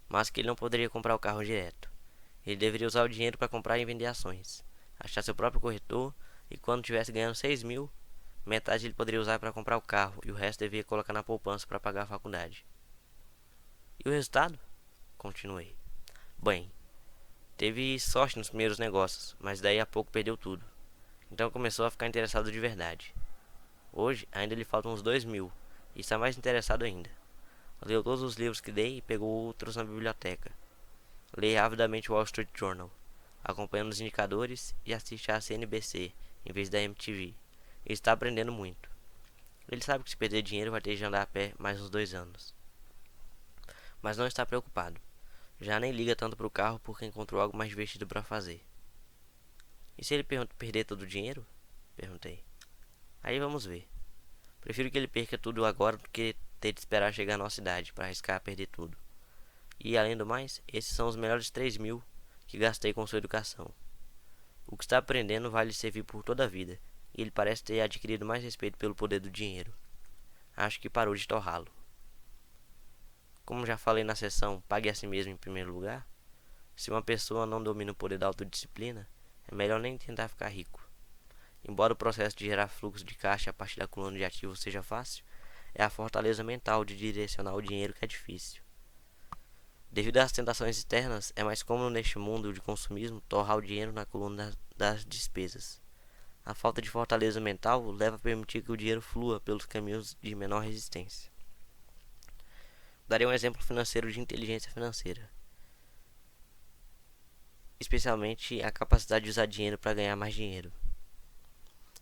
mas que ele não poderia comprar o carro direto. Ele deveria usar o dinheiro para comprar e vender ações, achar seu próprio corretor e quando tivesse ganhando 6.000, metade ele poderia usar para comprar o carro e o resto devia colocar na poupança para pagar a faculdade. E o resultado? Continuei. Bem, teve sorte nos primeiros negócios, mas daí a pouco perdeu tudo. Então começou a ficar interessado de verdade. Hoje ainda lhe faltam uns 2.000 e está mais interessado ainda. Leu todos os livros que dei e pegou outros na biblioteca. Lê avidamente o Wall Street Journal, acompanhando os indicadores e assiste à CNBC em vez da MTV. Ele está aprendendo muito. Ele sabe que se perder dinheiro vai ter de andar a pé mais uns 2 anos. Mas não está preocupado. Já nem liga tanto para o carro porque encontrou algo mais divertido para fazer. E se ele perder todo o dinheiro? Perguntei. Aí vamos ver. Prefiro que ele perca tudo agora do que ter de esperar chegar à nossa idade para arriscar perder tudo. E além do mais, esses são os melhores 3.000 que gastei com sua educação. O que está aprendendo vai lhe servir por toda a vida, e ele parece ter adquirido mais respeito pelo poder do dinheiro. Acho que parou de torrá-lo. Como já falei na sessão Pague a si mesmo em primeiro lugar, se uma pessoa não domina o poder da autodisciplina, é melhor nem tentar ficar rico. Embora o processo de gerar fluxo de caixa a partir da coluna de ativos seja fácil, é a fortaleza mental de direcionar o dinheiro que é difícil. Devido às tentações externas, é mais comum neste mundo de consumismo torrar o dinheiro na coluna das despesas. A falta de fortaleza mental leva a permitir que o dinheiro flua pelos caminhos de menor resistência. Darei um exemplo financeiro de inteligência financeira, especialmente a capacidade de usar dinheiro para ganhar mais dinheiro.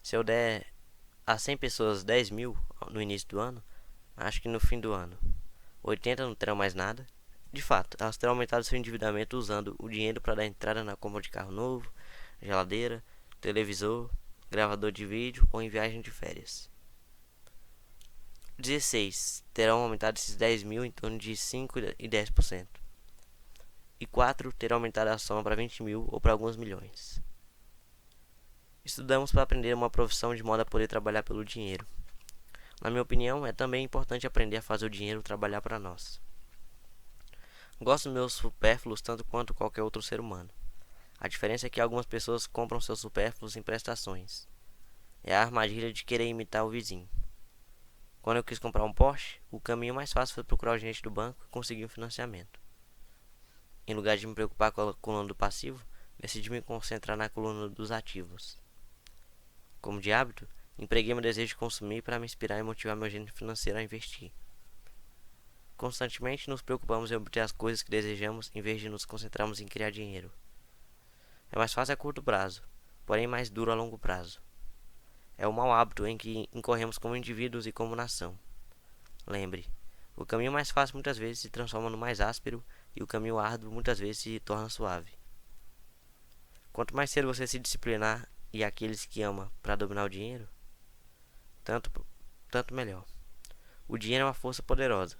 Se eu der a 100 pessoas 10.000 no início do ano, acho que no fim do ano 80 não terão mais nada. De fato, elas terão aumentado seu endividamento usando o dinheiro para dar entrada na compra de carro novo, geladeira, televisor, gravador de vídeo ou em viagem de férias. 16 terão aumentado esses 10.000 em torno de 5 e 10%. E 4 terão aumentado a soma para 20.000 ou para alguns milhões. Estudamos para aprender uma profissão de modo a poder trabalhar pelo dinheiro. Na minha opinião, é também importante aprender a fazer o dinheiro trabalhar para nós. Gosto dos meus supérfluos tanto quanto qualquer outro ser humano. A diferença é que algumas pessoas compram seus supérfluos em prestações. É a armadilha de querer imitar o vizinho. Quando eu quis comprar um Porsche, o caminho mais fácil foi procurar o gerente do banco e conseguir um financiamento. Em lugar de me preocupar com a coluna do passivo, decidi me concentrar na coluna dos ativos. Como de hábito, empreguei meu desejo de consumir para me inspirar e motivar meu gênio financeiro a investir. Constantemente nos preocupamos em obter as coisas que desejamos em vez de nos concentrarmos em criar dinheiro. É mais fácil a curto prazo, porém mais duro a longo prazo. É o mau hábito em que incorremos como indivíduos e como nação. Lembre, o caminho mais fácil muitas vezes se transforma no mais áspero e o caminho árduo muitas vezes se torna suave. Quanto mais cedo você se disciplinar e aqueles que ama para dominar o dinheiro, tanto melhor. O dinheiro é uma força poderosa.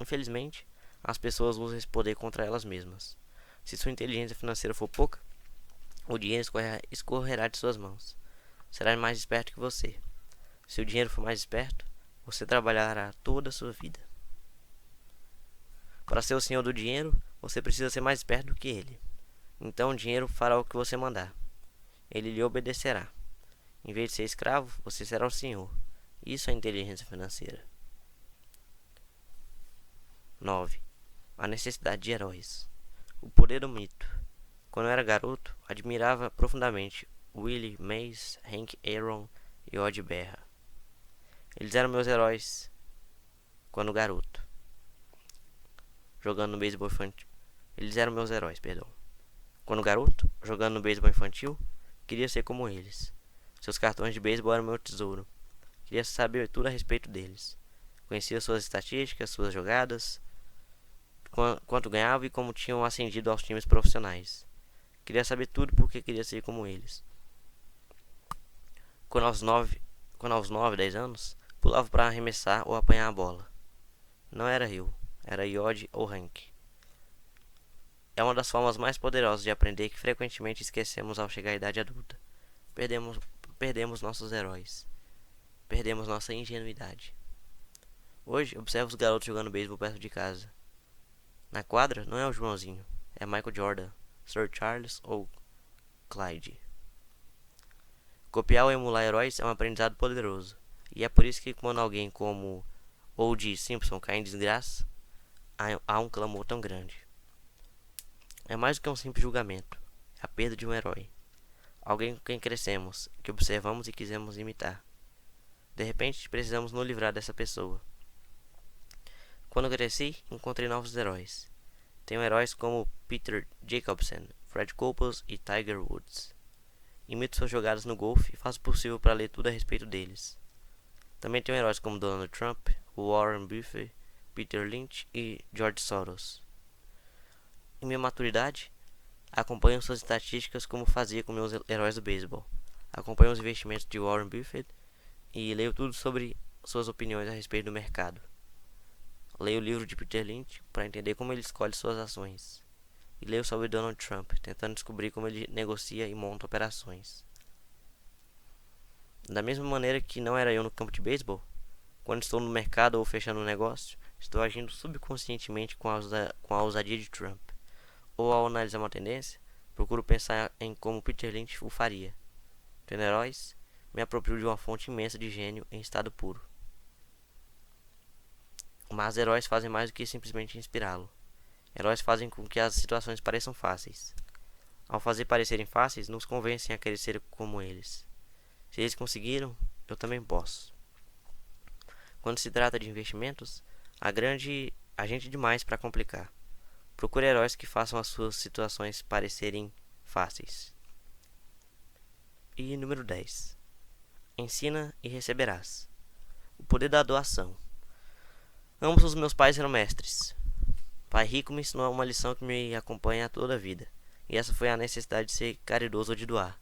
Infelizmente, as pessoas usam esse poder contra elas mesmas. Se sua inteligência financeira for pouca, o dinheiro escorrerá de suas mãos. Será mais esperto que você. Se o dinheiro for mais esperto, você trabalhará toda a sua vida. Para ser o senhor do dinheiro, você precisa ser mais esperto do que ele. Então o dinheiro fará o que você mandar. Ele lhe obedecerá. Em vez de ser escravo, você será o senhor. Isso é inteligência financeira. 9. A necessidade de heróis. O poder do mito. Quando eu era garoto, admirava profundamente Willie Mays, Hank Aaron e Odd Berra. Eles eram meus heróis. quando garoto, jogando no beisebol infantil. Eles eram meus heróis, perdão. Quando garoto, jogando no beisebol infantil, queria ser como eles. Seus cartões de beisebol eram meu tesouro. Queria saber tudo a respeito deles. Conhecia suas estatísticas, suas jogadas, quanto ganhava e como tinham ascendido aos times profissionais. Queria saber tudo porque queria ser como eles. Quando aos 9, 10 anos, pulava para arremessar ou apanhar a bola. Não era eu, era Yod ou Hank. É uma das formas mais poderosas de aprender que frequentemente esquecemos ao chegar à idade adulta. Perdemos nossos heróis. Perdemos nossa ingenuidade. Hoje, observo os garotos jogando beisebol perto de casa. Na quadra, não é o Joãozinho, é Michael Jordan, Sir Charles ou Clyde. Copiar ou emular heróis é um aprendizado poderoso, e é por isso que quando alguém como O.J. Simpson cai em desgraça, há um clamor tão grande. É mais do que um simples julgamento, é a perda de um herói. Alguém com quem crescemos, que observamos e quisemos imitar. De repente, precisamos nos livrar dessa pessoa. Quando cresci, encontrei novos heróis. Tenho heróis como Peter Jacobsen, Fred Couples e Tiger Woods. Imito suas jogadas no golfe e faço o possível para ler tudo a respeito deles. Também tenho heróis como Donald Trump, Warren Buffett, Peter Lynch e George Soros. Em minha maturidade, acompanho suas estatísticas como fazia com meus heróis do beisebol. Acompanho os investimentos de Warren Buffett e leio tudo sobre suas opiniões a respeito do mercado. Leio o livro de Peter Lynch para entender como ele escolhe suas ações. E leio sobre Donald Trump, tentando descobrir como ele negocia e monta operações. Da mesma maneira que não era eu no campo de beisebol, quando estou no mercado ou fechando um negócio, estou agindo subconscientemente com a ousadia de Trump. Ou ao analisar uma tendência, procuro pensar em como Peter Lynch o faria. Tendo heróis, me aproprio de uma fonte imensa de gênio em estado puro. Mas heróis fazem mais do que simplesmente inspirá-lo. Heróis fazem com que as situações pareçam fáceis. Ao fazer parecerem fáceis, nos convencem a querer ser como eles. Se eles conseguiram, eu também posso. Quando se trata de investimentos, há gente demais para complicar. Procure heróis que façam as suas situações parecerem fáceis. E número 10. Ensina e receberás. O poder da doação. Ambos os meus pais eram mestres. Pai rico me ensinou uma lição que me acompanha toda a vida, e essa foi a necessidade de ser caridoso ou de doar.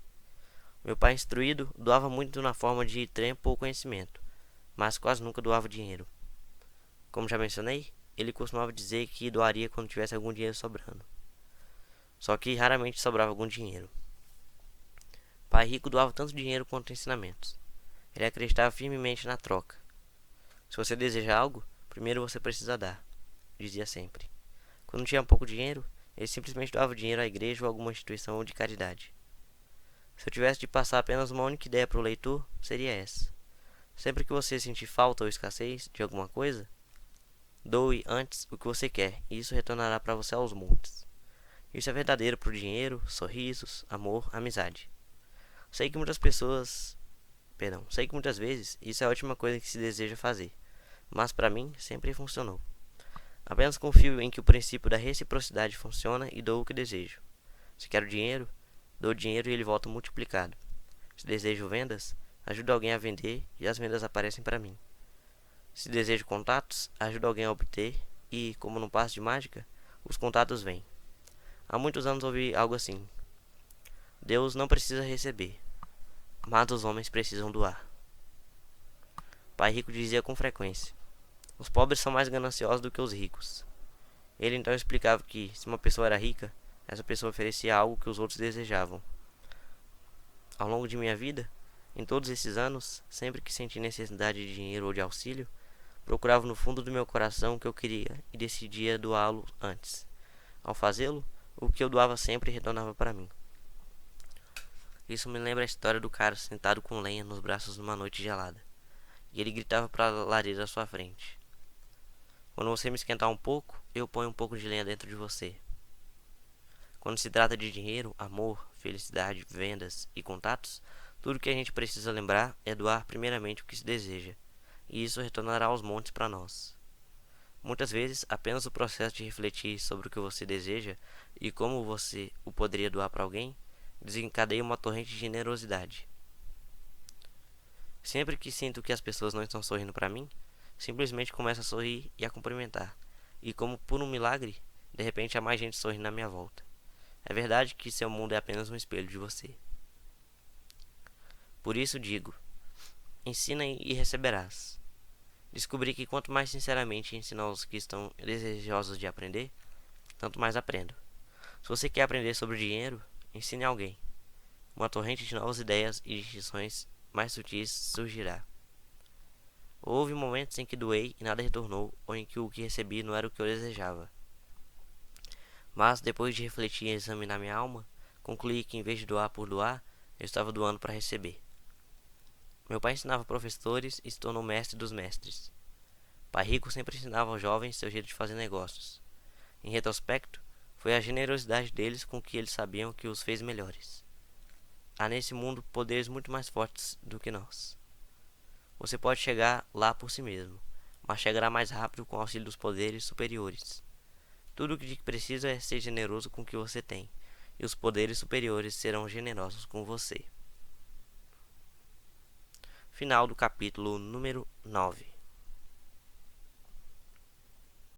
Meu pai instruído doava muito na forma de tempo ou conhecimento, mas quase nunca doava dinheiro. Como já mencionei, ele costumava dizer que doaria quando tivesse algum dinheiro sobrando. Só que raramente sobrava algum dinheiro. Pai rico doava tanto dinheiro quanto ensinamentos. Ele acreditava firmemente na troca. Se você deseja algo, primeiro você precisa dar, dizia sempre. Quando tinha pouco dinheiro, ele simplesmente doava dinheiro à igreja ou a alguma instituição de caridade. Se eu tivesse de passar apenas uma única ideia para o leitor, seria essa. Sempre que você sentir falta ou escassez de alguma coisa, doe antes o que você quer, e isso retornará para você aos montes. Isso é verdadeiro para o dinheiro, sorrisos, amor, amizade. Sei que muitas vezes isso é a última coisa que se deseja fazer, mas para mim sempre funcionou. Apenas confio em que o princípio da reciprocidade funciona e dou o que desejo. Se quero dinheiro, dou dinheiro e ele volta multiplicado. Se desejo vendas, ajudo alguém a vender e as vendas aparecem para mim. Se desejo contatos, ajudo alguém a obter e, como num passe de mágica, os contatos vêm. Há muitos anos ouvi algo assim: Deus não precisa receber, mas os homens precisam doar. Pai rico dizia com frequência: os pobres são mais gananciosos do que os ricos. Ele então explicava que, se uma pessoa era rica, essa pessoa oferecia algo que os outros desejavam. Ao longo de minha vida, em todos esses anos, sempre que senti necessidade de dinheiro ou de auxílio, procurava no fundo do meu coração o que eu queria e decidia doá-lo antes. Ao fazê-lo, o que eu doava sempre retornava para mim. Isso me lembra a história do cara sentado com lenha nos braços numa noite gelada, e ele gritava para a lareira à sua frente: quando você me esquentar um pouco, eu ponho um pouco de lenha dentro de você. Quando se trata de dinheiro, amor, felicidade, vendas e contatos, tudo que a gente precisa lembrar é doar primeiramente o que se deseja, e isso retornará aos montes para nós. Muitas vezes, apenas o processo de refletir sobre o que você deseja e como você o poderia doar para alguém desencadeia uma torrente de generosidade. Sempre que sinto que as pessoas não estão sorrindo para mim, simplesmente começo a sorrir e a cumprimentar. E como por um milagre, de repente há mais gente sorrindo na minha volta. É verdade que seu mundo é apenas um espelho de você. Por isso digo: ensina e receberás. Descobri que quanto mais sinceramente ensino aos que estão desejosos de aprender, tanto mais aprendo. Se você quer aprender sobre dinheiro, ensine alguém. Uma torrente de novas ideias e distinções mais sutis surgirá. Houve momentos em que doei e nada retornou, ou em que o que recebi não era o que eu desejava. Mas, depois de refletir e examinar minha alma, concluí que em vez de doar por doar, eu estava doando para receber. Meu pai ensinava professores e se tornou mestre dos mestres. Pai Rico sempre ensinava aos jovens seu jeito de fazer negócios. Em retrospecto, foi a generosidade deles com que eles sabiam que os fez melhores. Há nesse mundo poderes muito mais fortes do que nós. Você pode chegar lá por si mesmo, mas chegará mais rápido com o auxílio dos poderes superiores. Tudo o que precisa é ser generoso com o que você tem, e os poderes superiores serão generosos com você. Final do capítulo número 9.